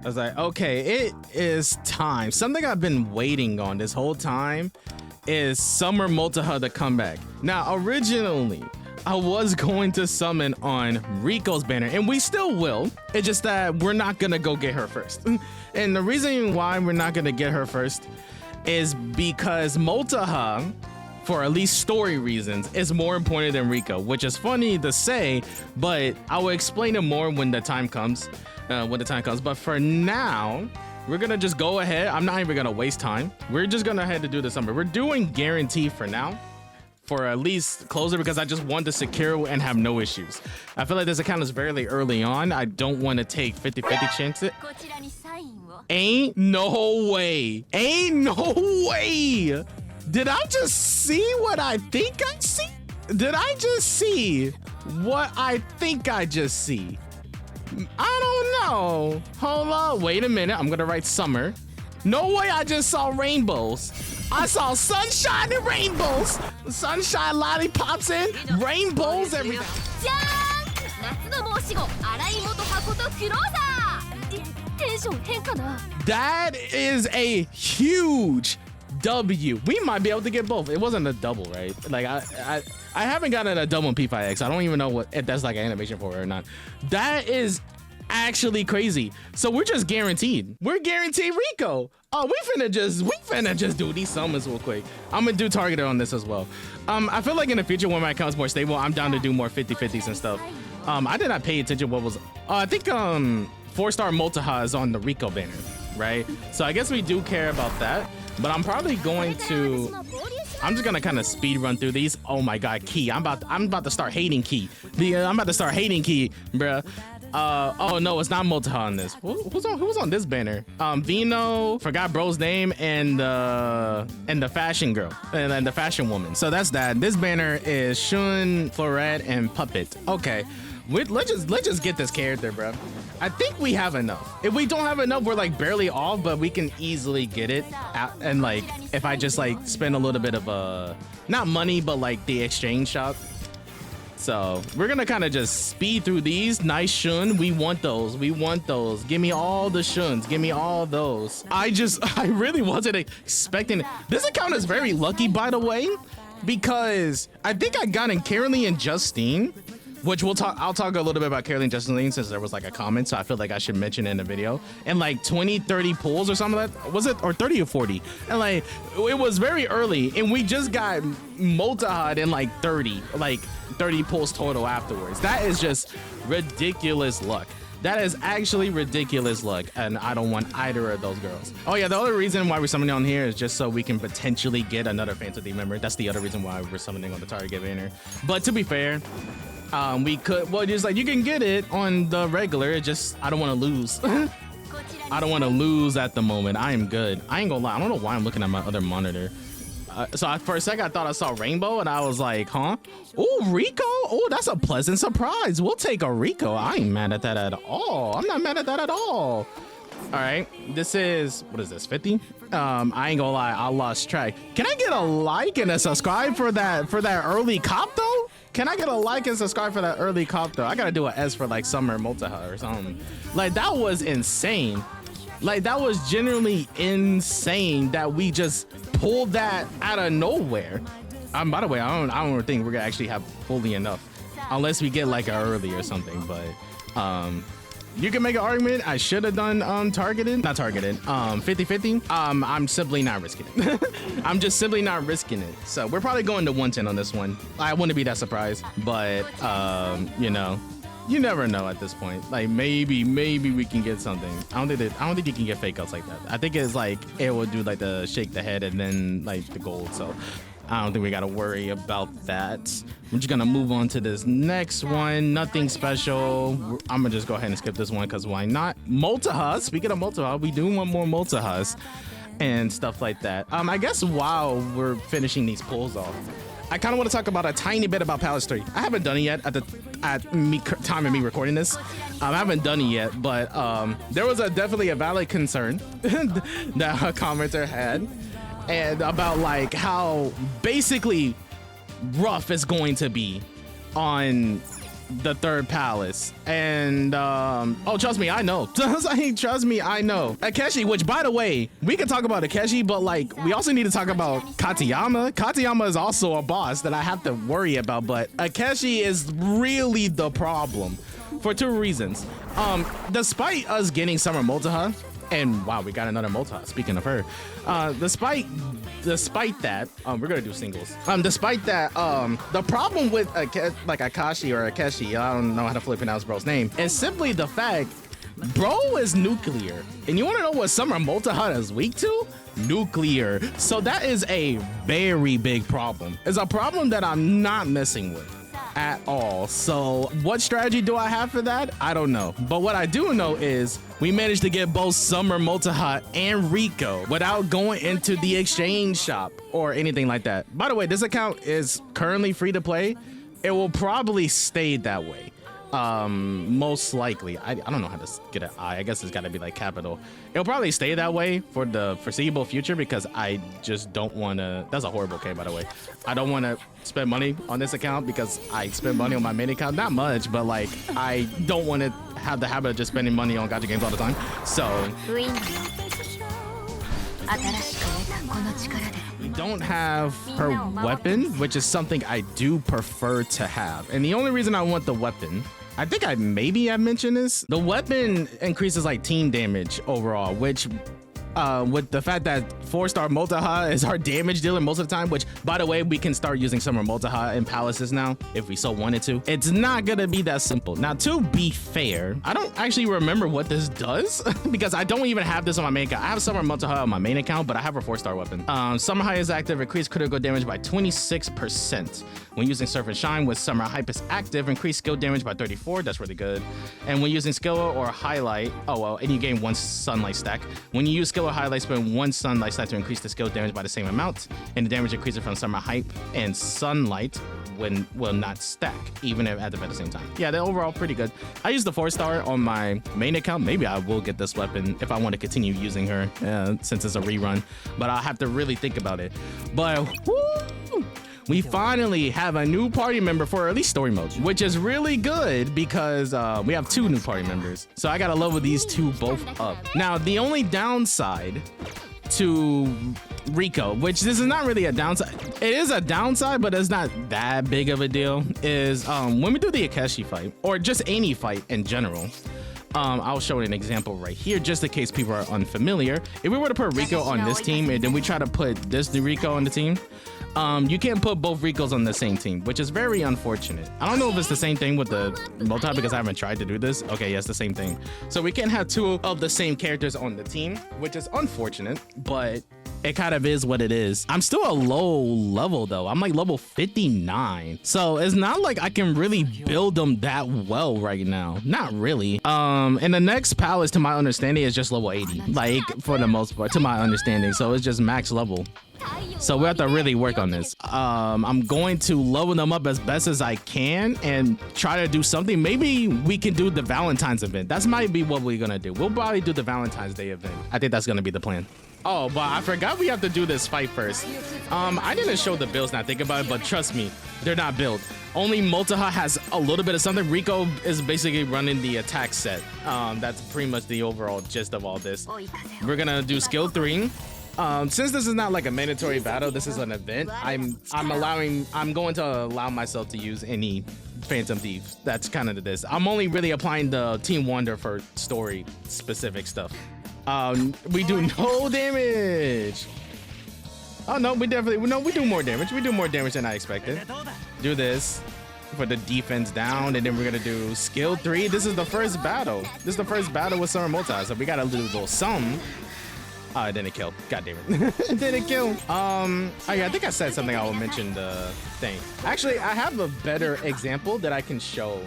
I was like, okay, it is time. Something I've been waiting on this whole time is Summer Multiha to come back. Now, originally, I was going to summon on Rico's banner, and we still will. It's just that we're not gonna go get her first. And the reason why we're not gonna get her first is because Multiha, for at least story reasons, is more important than Rico, which is funny to say, but I will explain it more when the time comes. But for now, we're gonna just go ahead. I'm not even gonna waste time. We're just gonna head to do the summer. We're doing guarantee for now, for at least closer, because I just want to secure and have no issues. I feel like this account is very early on. I don't want to take 50-50 chances. Ain't no way. Ain't no way. Did I just see what I think I see? Did I just see what I think I just see? I don't know. Hold on. Wait a minute. I'm going to write summer. No way I just saw rainbows. I saw sunshine and rainbows. Sunshine lollipops and rainbows everything. That is a huge W. We might be able to get both. It wasn't a double, right? Like I haven't gotten a double in P5X. I don't even know if that's like an animation for it or not. That is actually crazy. So we're just guaranteed. We're guaranteed Rico. Oh, we finna just do these summons real quick. I'm gonna do targeted on this as well. I feel like in the future when my account's more stable, I'm down to do more 50-50s and stuff. I did not pay attention what was I think 4-star Multiha is on the Rico banner, right? So I guess we do care about that. But I'm probably going to, I'm just gonna kind of speed run through these. Oh my God, Key. I'm about to start hating Key. I'm about to start hating Key, bruh. Oh no, it's not Multiha on this. Who's on this banner? Vino, forgot bro's name, and the fashion girl, and the fashion woman. So that's that. This banner is Shun, Florette, and Puppet. Okay, let's just get this character, bro. I think we have enough. If we don't have enough, we're like barely off, but we can easily get it. And like, if I just like spend a little bit of not money, but like the exchange shop. So we're gonna kind of just speed through these. Nice Shun, we want those. We want those. Give me all the Shuns. Give me all those. I really wasn't expecting it. This account is very lucky, by the way, because I think I got in Carolee and Justine. Which I'll talk a little bit about Carolee and Justine since there was like a comment, so I feel like I should mention it in the video. And like 20-30 pulls or something like that, was it? Or 30 or 40? And like, it was very early and we just got Multiha in like 30 pulls total afterwards. That is just ridiculous luck. That is actually ridiculous luck, and I don't want either of those girls. Oh yeah, the other reason why we're summoning on here is just so we can potentially get another Phantom Thief member. That's the other reason why we're summoning on the target banner. But to be fair, we could, well, just like you can get it on the regular. It just, I don't want to lose. I don't want to lose at the moment. I am good. I ain't gonna lie. I don't know why I'm looking at my other monitor. So for a second I thought I saw Rainbow and I was like, huh? Oh, Rico. Oh, that's a pleasant surprise. We'll take a Rico. I ain't mad at that at all. I'm not mad at that at all. All right, this is, what is this, 50? I ain't gonna lie, I lost track. Can I get a like and a subscribe for that early cop though? Can I get a like and subscribe for that early cop though? I gotta do an S for like Summer Multiha or something. Like that was insane. Like that was genuinely insane that we just pulled that out of nowhere. By the way, I don't think we're gonna actually have fully enough unless we get like an early or something, but you can make an argument I should have done not targeted 50-50. I'm simply not risking it. I'm just simply not risking it. So we're probably going to 110 on this one. I wouldn't be that surprised, but you know, you never know at this point. Like maybe we can get something. I don't think you can get fake outs like that. I think it's like it will do like the shake the head and then like the gold. So I don't think we gotta worry about that. I'm just gonna move on to this next one. Nothing special. I'm gonna just go ahead and skip this one because why not? Multiha. Speaking of Multiha, we do want more Multihas and stuff like that. I guess while we're finishing these pulls off, I kind of want to talk about a tiny bit about Palace 3. I haven't done it yet at the time of me recording this. I haven't done it yet, but there was definitely a valid concern that a commenter had. And about like how basically rough it's going to be on the third palace. And oh, trust me, I know. Trust me, I know. Akeshi, which by the way, we can talk about Akeshi, but like we also need to talk about Katayama. Katayama is also a boss that I have to worry about, but Akeshi is really the problem for two reasons. Despite us getting Summer Multaha, and wow, we got another Multaha, speaking of her. Despite that, we're gonna do singles. Despite that, the problem with like Akashi or Akeshi, I don't know how to fully pronounce bro's name, is simply the fact bro is nuclear. And you wanna know what Summer Multaha is weak to? Nuclear. So that is a very big problem. It's a problem that I'm not messing with at all. So what strategy do I have for that? I don't know. But what I do know is we managed to get both Summer Multaha and Rico without going into the exchange shop or anything like that. By the way, this account is currently free to play. It will probably stay that way. Most likely. I don't know how to get an I guess it's got to be like capital. It'll probably stay that way for the foreseeable future because I just don't want to. That's a horrible K, by the way. I don't want to spend money on this account because I spend money on my main account, not much, but like I don't want to have the habit of just spending money on gacha games all the time. So we don't have her weapon, which is something I do prefer to have. And the only reason I want the weapon, I think I mentioned this. The weapon increases like team damage overall, which with the fact that 4-star Multaha is our damage dealer most of the time, which by the way, we can start using Summer Multaha in palaces now if we so wanted to. It's not gonna be that simple. Now, to be fair, I don't actually remember what this does because I don't even have this on my main account. I have Summer Multaha on my main account, but I have a 4-star weapon. Summer High is active, increase critical damage by 26%. When using Surf and Shine with Summer Hype is active, increase skill damage by 34. That's really good. And when using skill or highlight, and you gain 1 sunlight stack. When you use skill or highlight, spend 1 sunlight stack to increase the skill damage by the same amount, and the damage increases from Summer Hype and Sunlight will not stack, even if active at the same time. Yeah, they're overall pretty good. I use the 4-star on my main account. Maybe I will get this weapon if I want to continue using her, since it's a rerun, but I'll have to really think about it. But woo! We finally have a new party member for at least story mode, which is really good because we have 2 new party members. So I gotta level these 2 both up. Now, the only downside to Rico, which this is not really a downside, it is a downside, but it's not that big of a deal, is when we do the Akeshi fight, or just any fight in general, I'll show an example right here just in case people are unfamiliar. If we were to put Rico on this team and then we try to put this new Rico on the team, you can't put both Ricos on the same team, which is very unfortunate. I don't know if it's the same thing with the multi because I haven't tried to do this. Okay, yes, the same thing. So we can't have 2 of the same characters on the team, which is unfortunate, but it kind of is what it is. I'm still a low level though. I'm like level 59. So it's not like I can really build them that well right now. Not really. And the next palace to my understanding is just level 80. Like for the most part, to my understanding. So it's just max level. So we have to really work on this. I'm going to level them up as best as I can and try to do something. Maybe we can do the Valentines event. That might be what we're gonna do. We'll probably do the Valentine's Day event. I think that's gonna be the plan. Oh, but I forgot we have to do this fight first. I didn't show the builds, not think about it, but trust me, they're not built. Only Multaha has a little bit of something. Rico is basically running the attack set. That's pretty much the overall gist of all this. We're gonna do skill 3. Since this is not like a mandatory battle, this is an event. I'm going to allow myself to use any Phantom Thief. That's kind of this. I'm only really applying the Team Wonder for story specific stuff. We do no damage. Oh no, we do more damage. We do more damage than I expected. Do this for the defense down, and then we're gonna do skill 3. This is the first battle. This is the first battle with Summer Multi, so we gotta do a little sum. Oh, it didn't kill. God damn it. It didn't kill. I think I said something I will mention the thing. Actually, I have a better example that I can show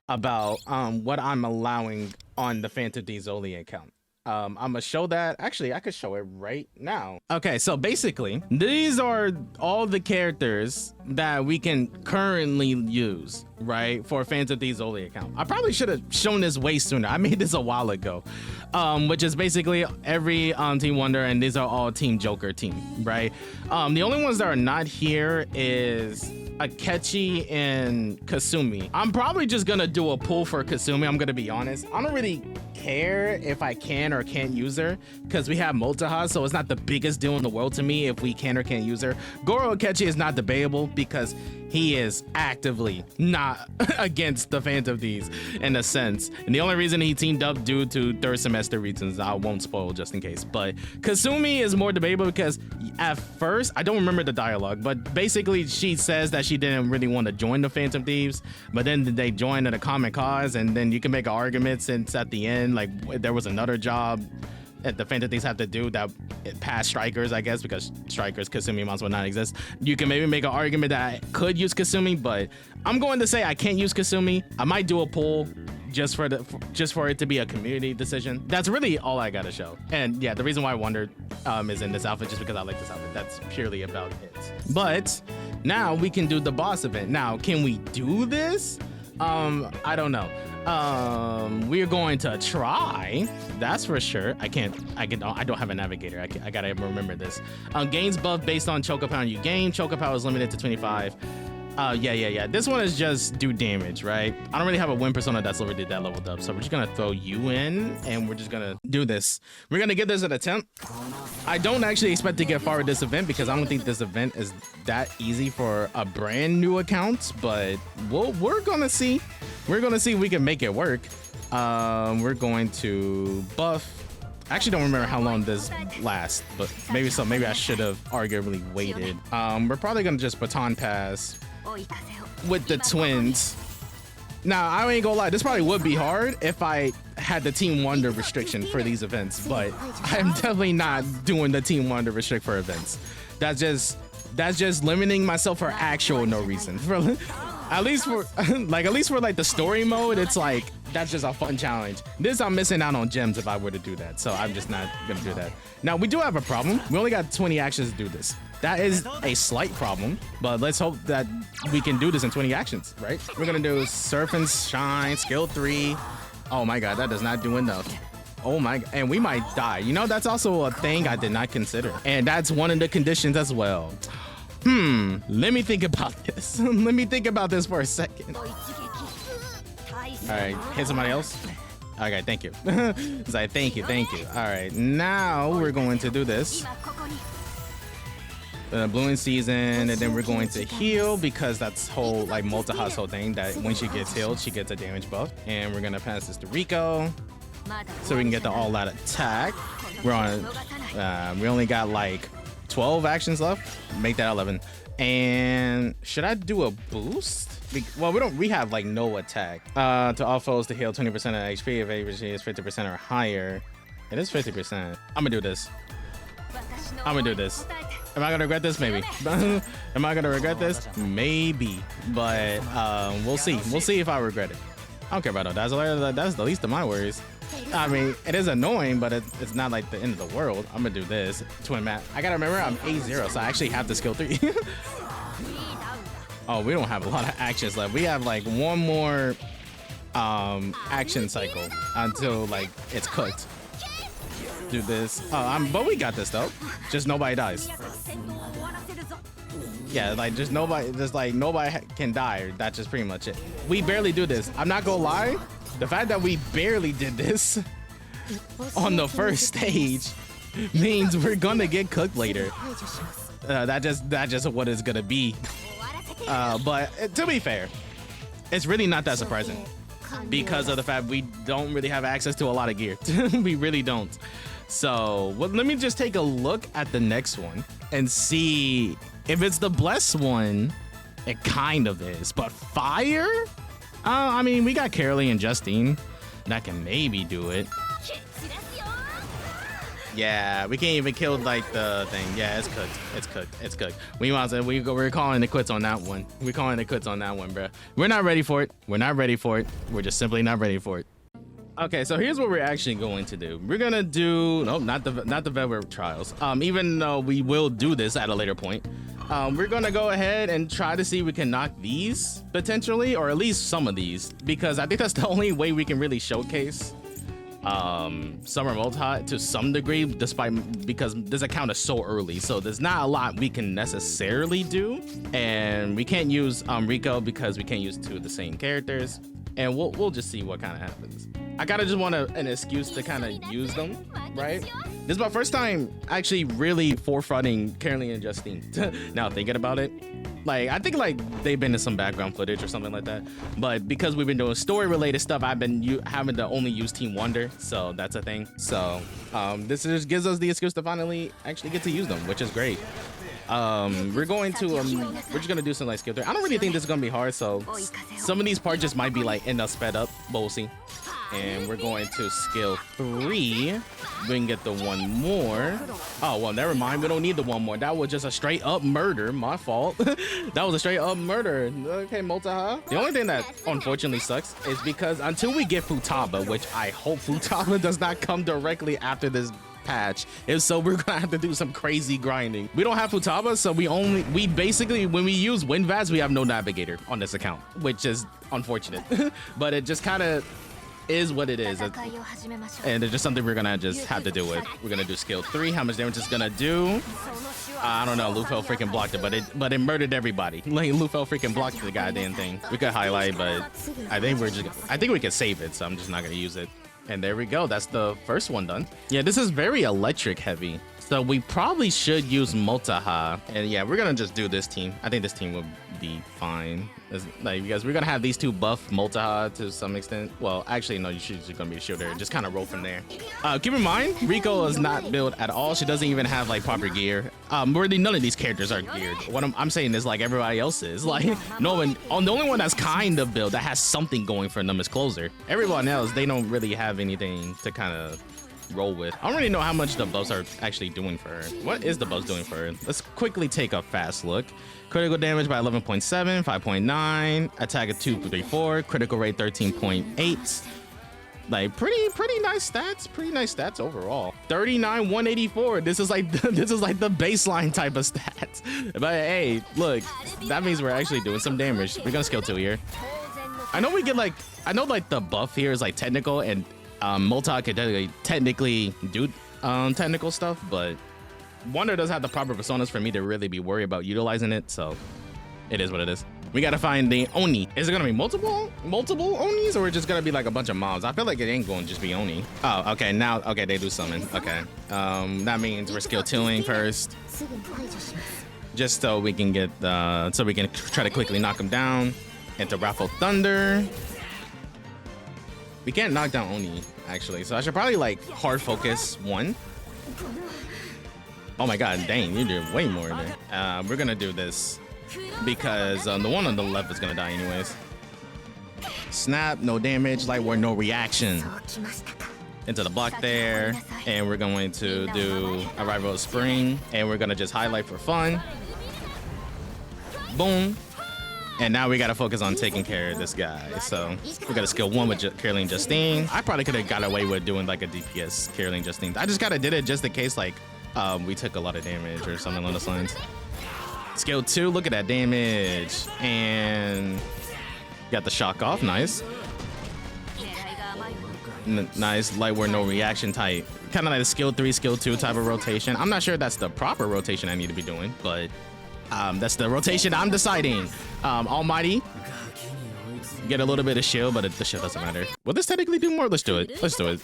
about what I'm allowing on the Phantom Dizoli account. I'm gonna show that. Actually, I could show it right now. Okay, so basically, these are all the characters that we can currently use, right, for Phantom Dizoli account. I probably should have shown this way sooner. I made this a while ago, which is basically every Team Wonder, and these are all Team Joker team, right? The only ones that are not here is Akechi, and Kasumi. I'm probably just gonna do a pull for Kasumi. I'm gonna be honest. I don't really care if I can or can't use her because we have Multiha, so it's not the biggest deal in the world to me if we can or can't use her. Goro Akechi is not debatable because he is actively not against the Phantom Thieves in a sense. And the only reason he teamed up due to third semester reasons, I won't spoil just in case. But Kasumi is more debatable because at first, I don't remember the dialogue, but basically she says that she didn't really want to join the Phantom Thieves, but then they joined in a common cause, and then you can make an argument since at the end, like there was another job that the Phantom Thieves have to do that past strikers, I guess, because strikers, Kasumi mounts would not exist. You can maybe make an argument that I could use Kasumi, but I'm going to say I can't use Kasumi. I might do a poll just for it to be a community decision. That's really all I gotta show. And yeah, the reason why I wondered is in this outfit, just because I like this outfit. That's purely about it. But now we can do the boss event. Now, can we do this? I don't know. We're going to try. That's for sure. I don't have a navigator. I gotta remember this. Gains buff based on choco power you gain. Choco power is limited to 25. Yeah. This one is just do damage, right? I don't really have a win persona that's already that leveled up, so we're just gonna throw you in, and we're just gonna do this. We're gonna give this an attempt. I don't actually expect to get far with this event because I don't think this event is that easy for a brand new account, but we're gonna see. We're gonna see if we can make it work. We're going to buff. I actually don't remember how long this lasts, but maybe so. Maybe I should have arguably waited. We're probably gonna just baton pass with the twins. Now, I ain't gonna lie, this probably would be hard if I had the Team Wonder restriction for these events, but I'm definitely not doing the Team Wonder restrict for events. That's just limiting myself for actual no reason. At least for like the story mode, it's like that's just a fun challenge. This, I'm missing out on gems if I were to do that, so I'm just not gonna do that. Now, we do have a problem. We only got 20 actions to do this. That is a slight problem, but let's hope that we can do this in 20 actions, right? We're gonna do Surf and Shine, skill 3. Oh my god, that does not do enough. Oh my god, and we might die. You know, that's also a thing I did not consider. And that's one of the conditions as well. Let me think about this. Let me think about this for a second. All right, hit somebody else. Okay, thank you. It's like, thank you. All right, now we're going to do this. Blooming season, and then we're going to heal because that's whole like Multiha's whole thing that when she gets healed, she gets a damage buff. And we're gonna pass this to Rico so we can get the all-out attack. We're on. We only got like 12 actions left. Make that 11. And should I do a boost? Well, we have like no attack. To all foes to heal 20% of HP if HP is 50% or higher. It is 50%. I'm gonna do this. Am I gonna regret this? Maybe. Am I gonna regret this? Maybe. But we'll see. We'll see if I regret it. I don't care about no dazzler. That's the least of my worries. I mean, it is annoying, but it's not like the end of the world. I'm gonna do this. Twin map. I gotta remember I'm A0, so I actually have the skill 3. Oh, we don't have a lot of actions left. We have like one more action cycle until like it's cooked. Do this. But we got this though. Just nobody dies. Yeah, like nobody can die. That's just pretty much it. We barely do this. I'm not gonna lie. The fact that we barely did this on the first stage means we're gonna get cooked later. That's just what it's gonna be. But to be fair, it's really not that surprising because of the fact we don't really have access to a lot of gear. We really don't. So let me just take a look at the next one and see if it's the blessed one. It kind of is, but fire? I mean, we got Carolee and Justine that can maybe do it. Yeah, we can't even kill like the thing. Yeah, it's cooked. We're calling it quits on that one. We're calling it quits on that one, bro. We're not ready for it. We're just simply not ready for it. Okay, so here's what we're actually going to do. We're gonna do not the Velvet Trials. Even though we will do this at a later point. We're gonna go ahead and try to see if we can knock these potentially, or at least some of these, because I think that's the only way we can really showcase summer multi to some degree, despite because this account is so early, so there's not a lot we can necessarily do, and we can't use Rico because we can't use two of the same characters, and we'll just see what kind of happens. I kind of just want an excuse to kind of use them, right? This is my first time actually really forefronting Caroline and Justine. Now thinking about it, like I think like they've been in some background footage or something like that, but because we've been doing story related stuff, I've been having to only use Team Wonder, so that's a thing. So this just gives us the excuse to finally actually get to use them, which is great. We're just gonna do some like skill 3. I don't really think this is gonna be hard, so some of these parts just might be like end up sped up, but we'll see. And we're going to skill 3. We can get the one more. Oh, well, never mind. We don't need the one more. That was just a straight up murder. My fault. That was a straight up murder. Okay, Multaha. The only thing that unfortunately sucks is because until we get Futaba, which I hope Futaba does not come directly after this patch, if so, we're gonna have to do some crazy grinding. We don't have Futaba, so we basically, when we use Windvaz, we have no navigator on this account, which is unfortunate. But it just kind of is what it is, and it's just something we're gonna just have to deal with. We're gonna do skill 3. How much damage is gonna do? I don't know. Lufel freaking blocked it, but it murdered everybody. Like Lufel freaking blocked the goddamn thing. We could highlight, but I think we can save it, so I'm just not gonna use it. And there we go. That's the first one done. Yeah, this is very electric heavy, so we probably should use Multaha. And yeah, we're gonna just do this team. I think this team will be fine. Like, because we're gonna have these two buff Multaha to some extent. Well, actually, no, she's just gonna be a shielder. Just kind of roll from there. Keep in mind, Rico is not built at all. She doesn't even have like proper gear. Really, none of these characters are geared. What I'm saying is like everybody else is. Like no one. The only one that's kind of built that has something going for them is Closer. Everyone else, they don't really have anything to kind of roll with. I don't really know how much the buffs are actually doing for her. What is the buffs doing for her? Let's quickly take a fast look. Critical damage by 11.7, 5.9, attack at 2.34, critical rate 13.8. Like pretty nice stats. Pretty nice stats overall. 39, 184. This is like the baseline type of stats. But hey, look, that means we're actually doing some damage. We're gonna skill 2 here. I know the buff here is like technical, and Multa could technically do technical stuff, but Wonder doesn't have the proper personas for me to really be worried about utilizing it, so it is what it is. We gotta find the Oni. Is it gonna be multiple Onis, or just gonna be like a bunch of mobs? I feel like it ain't gonna just be Oni. Oh, okay, now, okay, they do summon. Okay, that means we're skill 2ing first, just so we can get, so we can try to quickly knock them down. Into Raffle Thunder. We can't knock down Oni, actually, so I should probably like hard focus 1. Oh my god, dang, you did way more there. We're gonna do this because the one on the left is gonna die anyways. Snap, no damage, light ward, no reaction. Into the block there, and we're going to do Arrival of Spring, and we're gonna just highlight for fun. Boom. And now we gotta focus on taking care of this guy. So we got a skill 1 with Caroline Justine. I probably could have got away with doing like a DPS Caroline Justine. I just kind of did it just in case like we took a lot of damage or something along those lines. Skill 2, look at that damage. And got the shock off, nice. Nice, light ward, no reaction type. Kind of like a skill 3, skill 2 type of rotation. I'm not sure that's the proper rotation I need to be doing, but that's the rotation I'm deciding. Almighty. Get a little bit of shield, but the shield doesn't matter. Will this technically do more? Let's do it. Let's do it.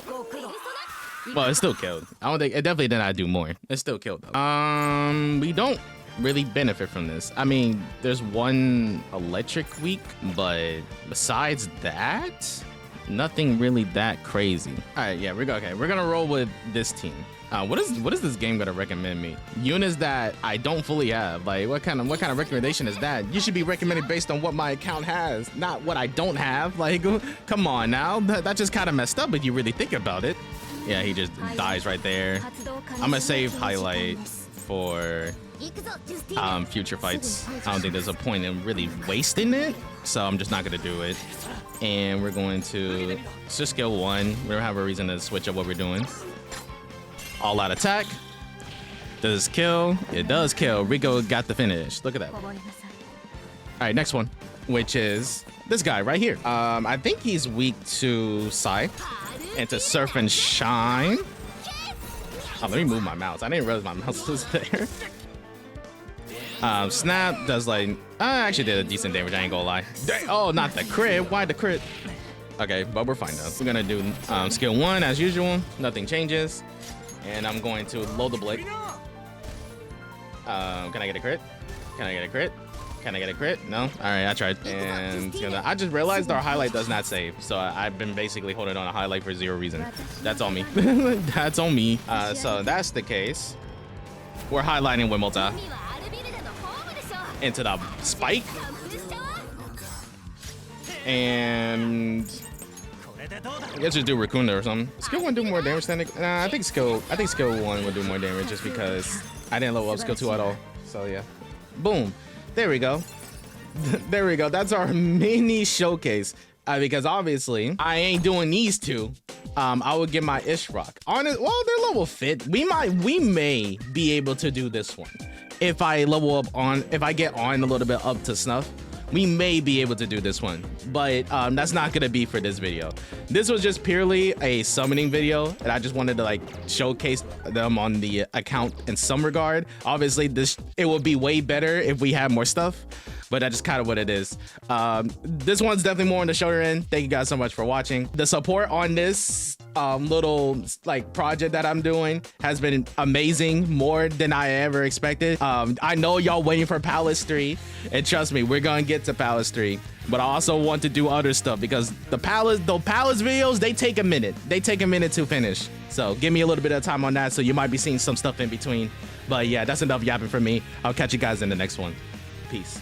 Well, it still killed. I don't think it definitely did not do more. It still killed though. We don't really benefit from this. I mean, there's one electric weak, but besides that, nothing really that crazy. All right, yeah, we're gonna roll with this team. What is this game gonna recommend me? Units that I don't fully have. Like what kind of recommendation is that? You should be recommended based on what my account has, not what I don't have. Like, come on now, that just kind of messed up if you really think about it. Yeah, he just dies right there. I'm gonna save highlight for future fights. I don't think there's a point in really wasting it, so I'm just not gonna do it. And we're going to just skill 1. We don't have a reason to switch up what we're doing. All out attack. Does this kill? It does kill. Rico got the finish. Look at that. All right, next one, which is this guy right here. I think he's weak to Sai. into Surf and Shine. Oh, let me move my mouse. I didn't realize my mouse was there. Snap does like, I actually did a decent damage, I ain't gonna lie. Oh, not the crit. Why the crit? Okay, but we're fine though. We're gonna do skill 1 as usual. Nothing changes. And I'm going to load the blade. Can I get a crit? Can I get a crit? Can I get a crit? No? All right, I tried. And I just realized our highlight does not save. So I've been basically holding on a highlight for 0 reason. That's on me. That's on me. So that's the case. We're highlighting Wimmelta into the spike. And I guess just do Raccoon or something. Skill 1 do more damage than I think skill 1 would do more damage just because I didn't level up skill 2 at all. So yeah. Boom. There we go. There we go. That's our mini showcase. Because obviously I ain't doing these two. I would get my Ishrock. Honest, well, they're level fit. We may be able to do this one. If I level up on, if I get on a little bit up to snuff, we may be able to do this one, but that's not gonna be for this video. This was just purely a summoning video, and I just wanted to like showcase them on the account in some regard. Obviously, it would be way better if we had more stuff, but that's just kind of what it is. This one's definitely more on the shorter end. Thank you guys so much for watching. The support on this little like project that I'm doing has been amazing, more than I ever expected. I know y'all waiting for Palace 3, and trust me, we're gonna get to Palace 3, but I also want to do other stuff because the Palace videos, they take a minute. They take a minute to finish. So give me a little bit of time on that. So you might be seeing some stuff in between. But yeah, that's enough yapping for me. I'll catch you guys in the next one. Peace.